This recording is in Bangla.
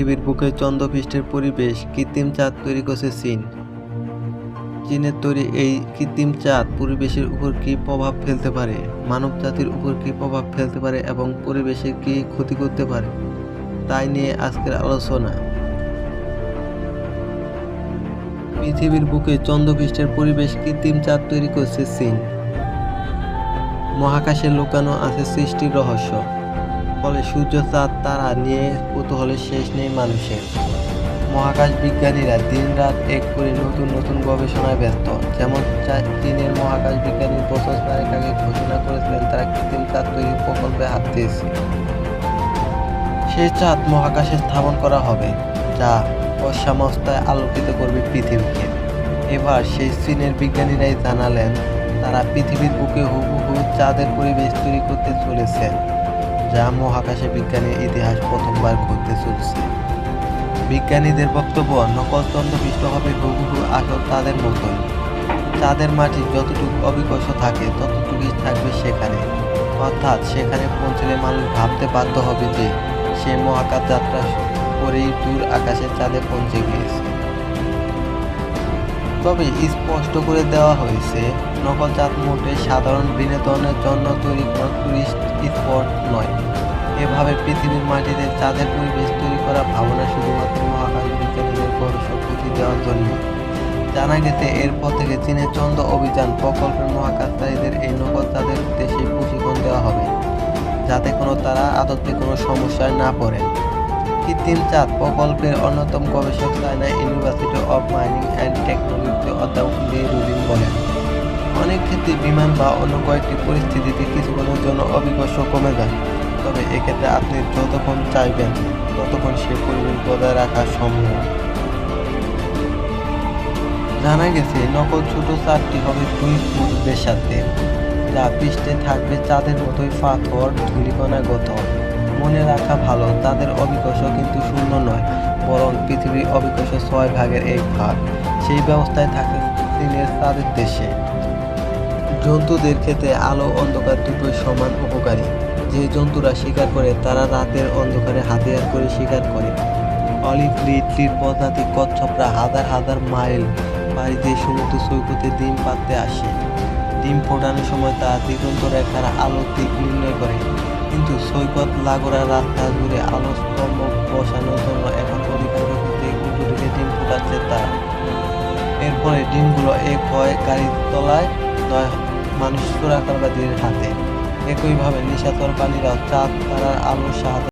পৃথিবীর বুকে চন্দ্রপৃষ্ঠের পরিবেশ কৃত্রিম চাঁদ তৈরি করছে চীন। চীনের তৈরি এই কৃত্রিম চাঁদ পরিবেশের উপর কী প্রভাব ফেলতে পারে, মানবজাতির উপর কী প্রভাব ফেলতে পারে এবং পরিবেশের কী ক্ষতি করতে পারে, তাই নিয়ে আজকের আলোচনা। পৃথিবীর বুকে চন্দ্রপৃষ্ঠের পরিবেশ কৃত্রিম চাঁদ তৈরি করছে চীন। মহাকাশে লুকানো আছে সৃষ্টির রহস্য, ফলে সূর্য, চাঁদ, তারা নিয়ে কৌতূহলের শেষ নেই মানুষের। মহাকাশ বিজ্ঞানীরা দিন-রাত এক করে নতুন নতুন গবেষণায় ব্যস্ত। যেমন চীনের মহাকাশ বিজ্ঞানী বছর 4 আগে ঘোষণা করেছিলেন তারা কৃত্রিম চাঁদ তৈরির প্রকল্পে হাত দিয়েছে। সেই চাঁদ মহাকাশে স্থাপন করা হবে, যা অসামস্তায় আলোকিত করবে পৃথিবীকে। এবার সেই চীনের বিজ্ঞানীরাই জানালেন তারা পৃথিবীর বুকে হুবহু চাঁদের পরিবেশ তৈরি করতে চলেছে, যা মহাকাশে বিজ্ঞানের ইতিহাস প্রথমবার ঘটতে চলছে। বিজ্ঞানীদের বক্তব্য, নকল চন্দ্রপৃষ্ঠ হবে হুবহু আসল চাঁদের মতোই। চাঁদের মাটি যতটুকু অবিকর্ষ থাকে ততটুকুই থাকবে সেখানে, অর্থাৎ সেখানে পৌঁছলে মানুষ ভাবতে বাধ্য হবে যে সে মহাকাশ যাত্রা করেই দূর আকাশে চাঁদে পৌঁছে গিয়েছে। তবে স্পষ্ট করে দেওয়া হয়েছে, নকল চাঁদ মোটে সাধারণ বিনোদনের জন্য তৈরি করা টুরিস্ট স্পট নয়। এভাবে পৃথিবীর মাটিতে চাঁদের পরিবেশ তৈরি করা ভাবনা শুধুমাত্র মহাকাশ বিজ্ঞানীদের গবেষক পুঁজি দেওয়ার জন্য। জানা গেছে এরপর থেকে চীনের চন্দ্র অভিযান প্রকল্পের মহাকাশচারীদের এই নকল চাঁদের দেশে প্রশিক্ষণ দেওয়া হবে, যাতে তারা আদতে কোনো সমস্যায় না পড়েন। কৃত্রিম চাঁদ প্রকল্পের অন্যতম গবেষক China university of mining and টেকনোলজিতে অধ্যাপক লি রুবিন বলেন, অনেক ক্ষেত্রে বিমান বা অন্য কয়েকটি পরিস্থিতিতে কিছুক্ষণের জন্য অবিকর্ষ কমে যায়। তবে এক্ষেত্রে আপনি যতক্ষণ চাইবেন ততক্ষণ সে পরিবেশ বজায় রাখা সম্ভব। জানা গেছে নকল ছোট চাঁদটি হবে 2 ফুট ব্যাসার্ধের, যা পৃষ্ঠে থাকবে চাঁদের মতোই পাথর ধূলিকণা গঠন। মনে রাখা ভালো, তাদের অবিকর্ষ কিন্তু শূন্য নয়, বরং পৃথিবীর অবিকর্ষ 6 ভাগের 1 ভাগ। সেই ব্যবস্থায় থাকে চীনের চাঁদের দেশে। জন্তুদের ক্ষেত্রে আলো অন্ধকার দুটোই সমান উপকারী। যে জন্তুরা শিকার করে তারা রাতের অন্ধকারে হাতিয়ার করে শিকার করে। অলিভ রিডলির প্রজাতি কচ্ছপরা হাজার হাজার মাইল পাড়ি দিয়ে সমুদ্র সৈকতে ডিম পাড়তে আসে। ডিম ফোটানোর সময় তারা দিগন্ত রেখার আলো দিক নির্ণয় করে, কিন্তু সৈকত লাগোরা রাস্তা জুড়ে আলো স্তম্ভ বসানোর জন্য এখন অধিকাংশ ক্ষেত্রে উল্টো দিকে ডিম ফোটাচ্ছে তারা। এরপরে ডিমগুলো এক হয় গাড়ির তলায়, নয় মানুষ চোরাকারবারীদের হাতে। একইভাবে নিশাচর প্রাণীরাও চাঁদ তারার আলোর সাহায্যে